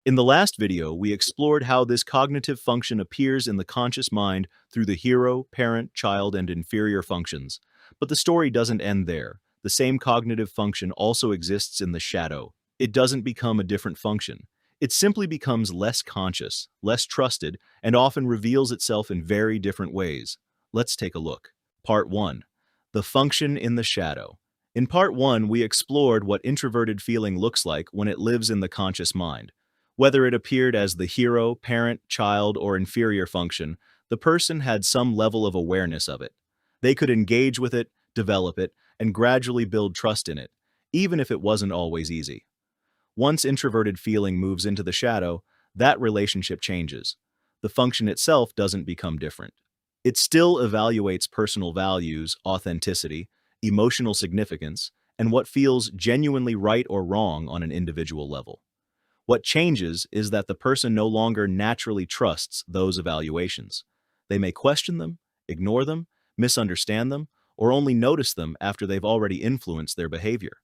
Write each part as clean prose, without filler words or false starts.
In the last video, we explored how this cognitive function appears in the conscious mind through the hero, parent, child, and inferior functions. But the story doesn't end there. The same cognitive function also exists in the shadow. It doesn't become a different function. It simply becomes less conscious, less trusted, and often reveals itself in very different ways. Let's take a look. Part 1. The function in the shadow. In Part 1, we explored what introverted feeling looks like when it lives in the conscious mind. Whether it appeared as the hero, parent, child, or inferior function, the person had some level of awareness of it. They could engage with it, develop it, and gradually build trust in it, even if it wasn't always easy. Once introverted feeling moves into the shadow, that relationship changes. The function itself doesn't become different. It still evaluates personal values, authenticity, emotional significance, and what feels genuinely right or wrong on an individual level. What changes is that the person no longer naturally trusts those evaluations. They may question them, ignore them, misunderstand them, or only notice them after they've already influenced their behavior.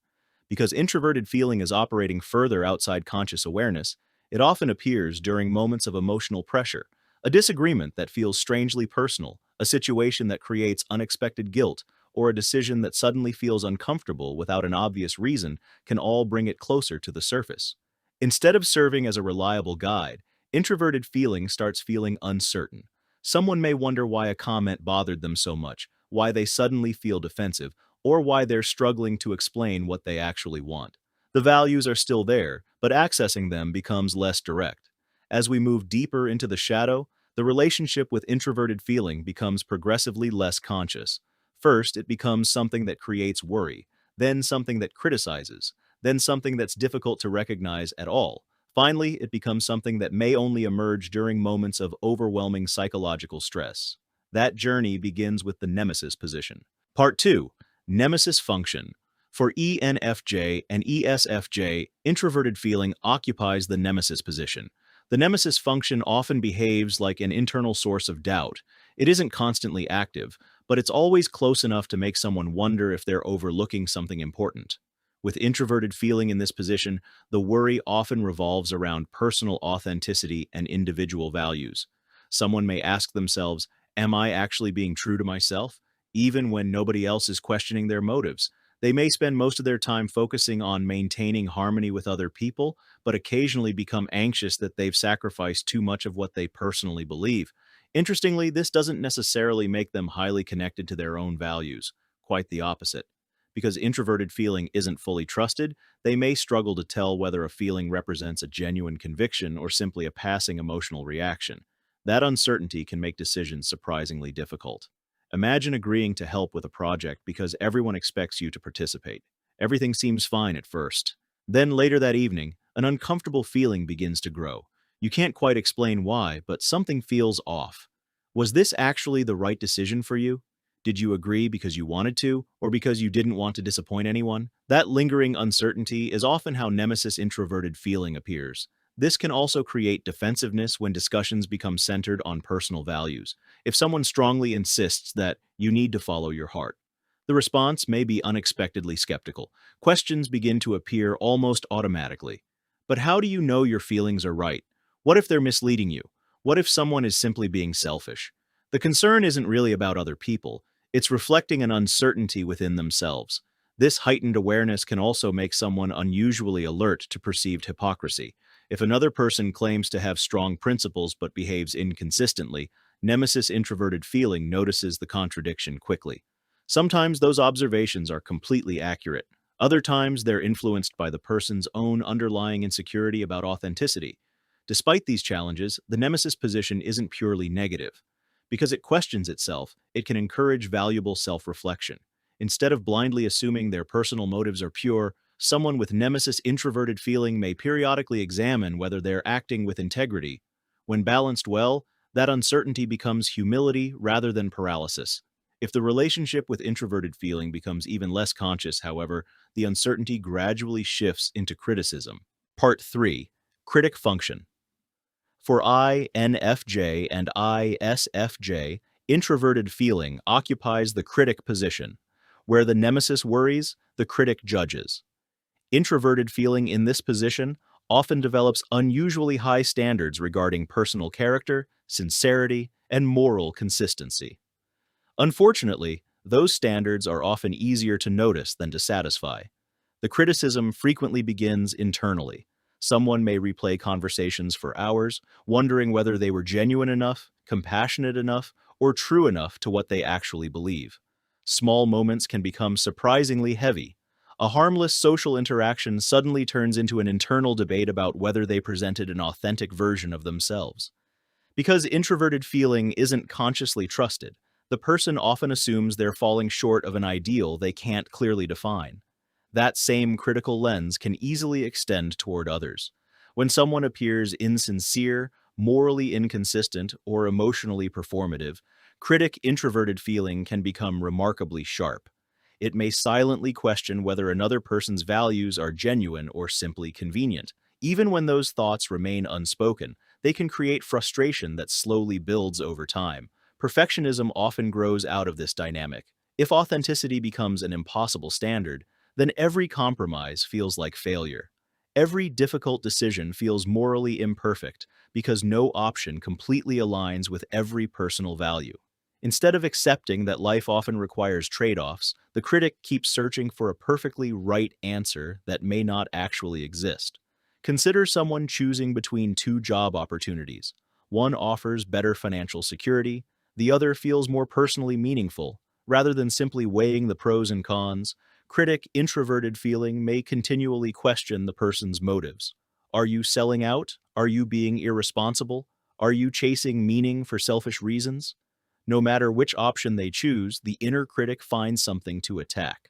Because introverted feeling is operating further outside conscious awareness, it often appears during moments of emotional pressure, a disagreement that feels strangely personal, a situation that creates unexpected guilt, or a decision that suddenly feels uncomfortable without an obvious reason can all bring it closer to the surface. Instead of serving as a reliable guide, introverted feeling starts feeling uncertain. Someone may wonder why a comment bothered them so much, why they suddenly feel defensive, or why they're struggling to explain what they actually want. The values are still there, but accessing them becomes less direct. As we move deeper into the shadow, the relationship with introverted feeling becomes progressively less conscious. First, it becomes something that creates worry, then something that criticizes, then something that's difficult to recognize at all. Finally, it becomes something that may only emerge during moments of overwhelming psychological stress. That journey begins with the Nemesis position. Part 2. Nemesis Function. For ENFJ and ESFJ, introverted feeling occupies the Nemesis position. The Nemesis function often behaves like an internal source of doubt. It isn't constantly active, but it's always close enough to make someone wonder if they're overlooking something important. With introverted feeling in this position, the worry often revolves around personal authenticity and individual values. Someone may ask themselves, am I actually being true to myself? Even when nobody else is questioning their motives. They may spend most of their time focusing on maintaining harmony with other people, but occasionally become anxious that they've sacrificed too much of what they personally believe. Interestingly, this doesn't necessarily make them highly connected to their own values. Quite the opposite. Because introverted feeling isn't fully trusted, they may struggle to tell whether a feeling represents a genuine conviction or simply a passing emotional reaction. That uncertainty can make decisions surprisingly difficult. Imagine agreeing to help with a project because everyone expects you to participate. Everything seems fine at first. Then later that evening, an uncomfortable feeling begins to grow. You can't quite explain why, but something feels off. Was this actually the right decision for you? Did you agree because you wanted to, or because you didn't want to disappoint anyone? That lingering uncertainty is often how Nemesis introverted feeling appears. This can also create defensiveness when discussions become centered on personal values. If someone strongly insists that you need to follow your heart, the response may be unexpectedly skeptical. Questions begin to appear almost automatically. But how do you know your feelings are right? What if they're misleading you? What if someone is simply being selfish? The concern isn't really about other people. It's reflecting an uncertainty within themselves. This heightened awareness can also make someone unusually alert to perceived hypocrisy. If another person claims to have strong principles but behaves inconsistently, Nemesis introverted feeling notices the contradiction quickly. Sometimes those observations are completely accurate. Other times they're influenced by the person's own underlying insecurity about authenticity. Despite these challenges, the Nemesis position isn't purely negative. Because it questions itself, it can encourage valuable self-reflection. Instead of blindly assuming their personal motives are pure, someone with Nemesis introverted feeling may periodically examine whether they're acting with integrity. When balanced well, that uncertainty becomes humility rather than paralysis. If the relationship with introverted feeling becomes even less conscious, however, the uncertainty gradually shifts into criticism. Part 3. Critic Function. For INFJ and ISFJ, introverted feeling occupies the critic position. Where the nemesis worries, the critic judges. Introverted feeling in this position often develops unusually high standards regarding personal character, sincerity, and moral consistency. Unfortunately, those standards are often easier to notice than to satisfy. The criticism frequently begins internally. Someone may replay conversations for hours, wondering whether they were genuine enough, compassionate enough, or true enough to what they actually believe. Small moments can become surprisingly heavy. A harmless social interaction suddenly turns into an internal debate about whether they presented an authentic version of themselves. Because introverted feeling isn't consciously trusted, the person often assumes they're falling short of an ideal they can't clearly define. That same critical lens can easily extend toward others. When someone appears insincere, morally inconsistent, or emotionally performative, critic introverted feeling can become remarkably sharp. It may silently question whether another person's values are genuine or simply convenient. Even when those thoughts remain unspoken, they can create frustration that slowly builds over time. Perfectionism often grows out of this dynamic. If authenticity becomes an impossible standard, then every compromise feels like failure. Every difficult decision feels morally imperfect because no option completely aligns with every personal value. Instead of accepting that life often requires trade-offs, the critic keeps searching for a perfectly right answer that may not actually exist. Consider someone choosing between two job opportunities. One offers better financial security, the other feels more personally meaningful. Rather than simply weighing the pros and cons, critic introverted feeling may continually question the person's motives. Are you selling out? Are you being irresponsible? Are you chasing meaning for selfish reasons? No matter which option they choose, the inner critic finds something to attack.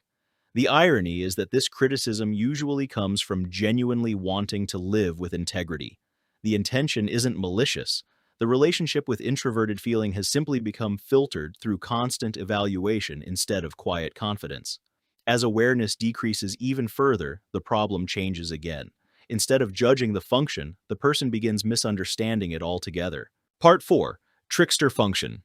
The irony is that this criticism usually comes from genuinely wanting to live with integrity. The intention isn't malicious. The relationship with introverted feeling has simply become filtered through constant evaluation instead of quiet confidence. As awareness decreases even further, the problem changes again. Instead of judging the function, the person begins misunderstanding it altogether. Part 4. Trickster Function.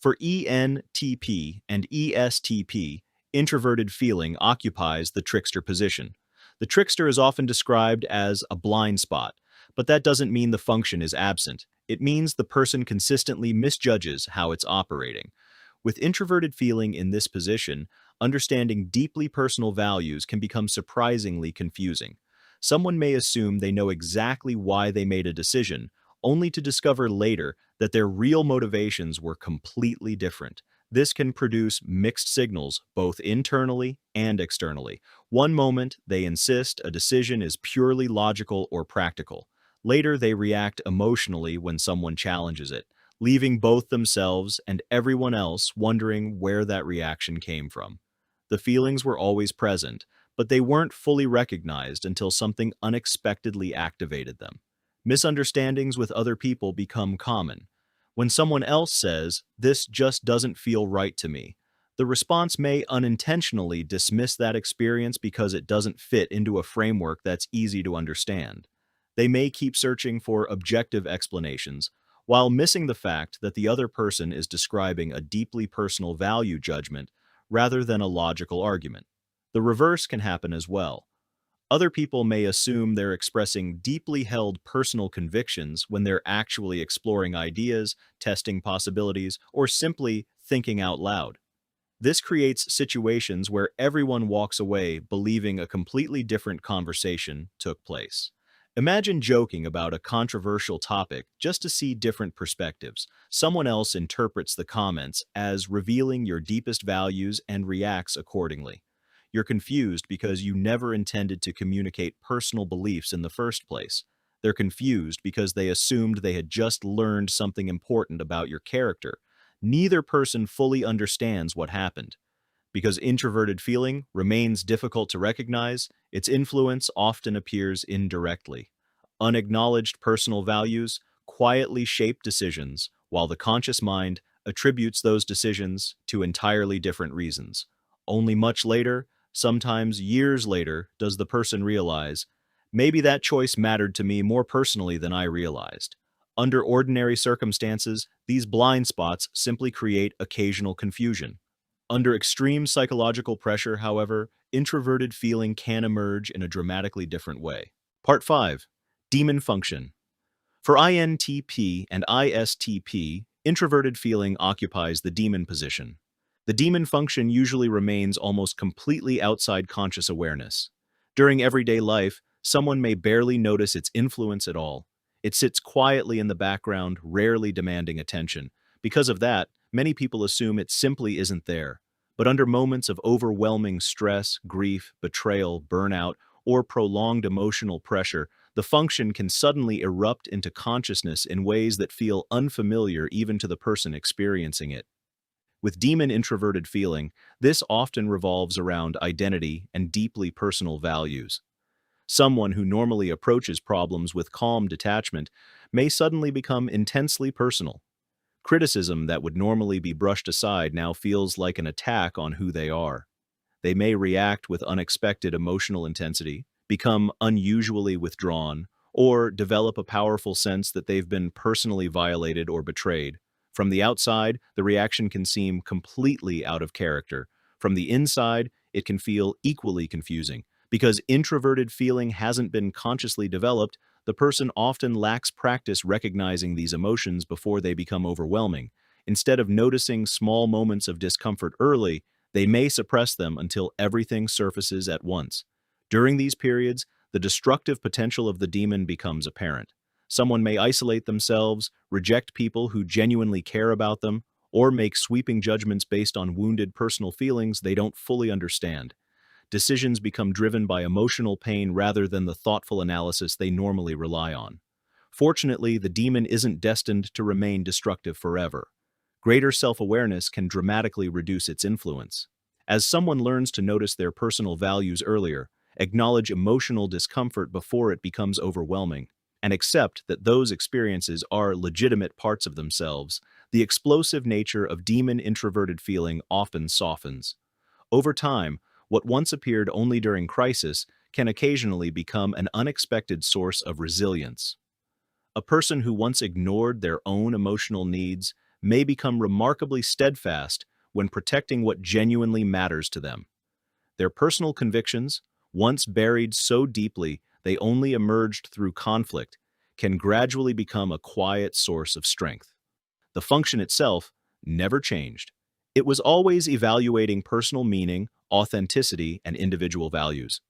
For ENTP and ESTP, introverted feeling occupies the trickster position. The trickster is often described as a blind spot, but that doesn't mean the function is absent. It means the person consistently misjudges how it's operating. With introverted feeling in this position, understanding deeply personal values can become surprisingly confusing. Someone may assume they know exactly why they made a decision, only to discover later that their real motivations were completely different. This can produce mixed signals, both internally and externally. One moment, they insist a decision is purely logical or practical. Later, they react emotionally when someone challenges it, leaving both themselves and everyone else wondering where that reaction came from. The feelings were always present, but they weren't fully recognized until something unexpectedly activated them. Misunderstandings with other people become common. When someone else says, "This just doesn't feel right to me," the response may unintentionally dismiss that experience because it doesn't fit into a framework that's easy to understand. They may keep searching for objective explanations, while missing the fact that the other person is describing a deeply personal value judgment rather than a logical argument. The reverse can happen as well. Other people may assume they're expressing deeply held personal convictions when they're actually exploring ideas, testing possibilities, or simply thinking out loud. This creates situations where everyone walks away believing a completely different conversation took place. Imagine joking about a controversial topic just to see different perspectives. Someone else interprets the comments as revealing your deepest values and reacts accordingly. You're confused because you never intended to communicate personal beliefs in the first place. They're confused because they assumed they had just learned something important about your character. Neither person fully understands what happened. Because introverted feeling remains difficult to recognize, its influence often appears indirectly. Unacknowledged personal values quietly shape decisions, while the conscious mind attributes those decisions to entirely different reasons. Only much later, sometimes years later, does the person realize, maybe that choice mattered to me more personally than I realized. Under ordinary circumstances, these blind spots simply create occasional confusion. Under extreme psychological pressure, however, introverted feeling can emerge in a dramatically different way. Part 5. Demon Function. For INTP and ISTP, introverted feeling occupies the demon position. The demon function usually remains almost completely outside conscious awareness. During everyday life, someone may barely notice its influence at all. It sits quietly in the background, rarely demanding attention. Because of that, many people assume it simply isn't there. But under moments of overwhelming stress, grief, betrayal, burnout, or prolonged emotional pressure, the function can suddenly erupt into consciousness in ways that feel unfamiliar even to the person experiencing it. With demon introverted feeling, this often revolves around identity and deeply personal values. Someone who normally approaches problems with calm detachment may suddenly become intensely personal. Criticism that would normally be brushed aside now feels like an attack on who they are. They may react with unexpected emotional intensity, become unusually withdrawn, or develop a powerful sense that they've been personally violated or betrayed. From the outside, the reaction can seem completely out of character. From the inside, it can feel equally confusing. Because introverted feeling hasn't been consciously developed, the person often lacks practice recognizing these emotions before they become overwhelming. Instead of noticing small moments of discomfort early, they may suppress them until everything surfaces at once. During these periods, the destructive potential of the demon becomes apparent. Someone may isolate themselves, reject people who genuinely care about them, or make sweeping judgments based on wounded personal feelings they don't fully understand. Decisions become driven by emotional pain rather than the thoughtful analysis they normally rely on. Fortunately, the demon isn't destined to remain destructive forever. Greater self-awareness can dramatically reduce its influence. As someone learns to notice their personal values earlier, acknowledge emotional discomfort before it becomes overwhelming, and accept that those experiences are legitimate parts of themselves, the explosive nature of demon introverted feeling often softens. Over time, what once appeared only during crisis can occasionally become an unexpected source of resilience. A person who once ignored their own emotional needs may become remarkably steadfast when protecting what genuinely matters to them. Their personal convictions, once buried so deeply they only emerged through conflict, can gradually become a quiet source of strength. The function itself never changed. It was always evaluating personal meaning, authenticity, and individual values.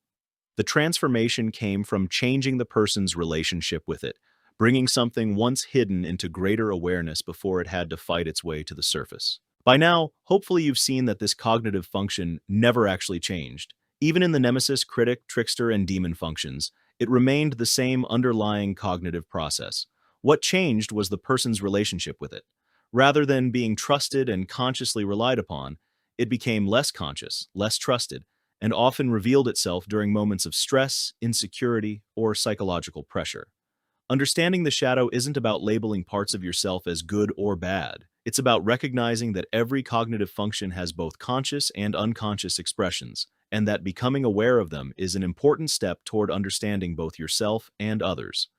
The transformation came from changing the person's relationship with it, bringing something once hidden into greater awareness before it had to fight its way to the surface. By now, hopefully you've seen that this cognitive function never actually changed. Even in the Nemesis, Critic, Trickster, and Demon functions, it remained the same underlying cognitive process. What changed was the person's relationship with it. Rather than being trusted and consciously relied upon, it became less conscious, less trusted, and often revealed itself during moments of stress, insecurity, or psychological pressure. Understanding the shadow isn't about labeling parts of yourself as good or bad. It's about recognizing that every cognitive function has both conscious and unconscious expressions, and that becoming aware of them is an important step toward understanding both yourself and others.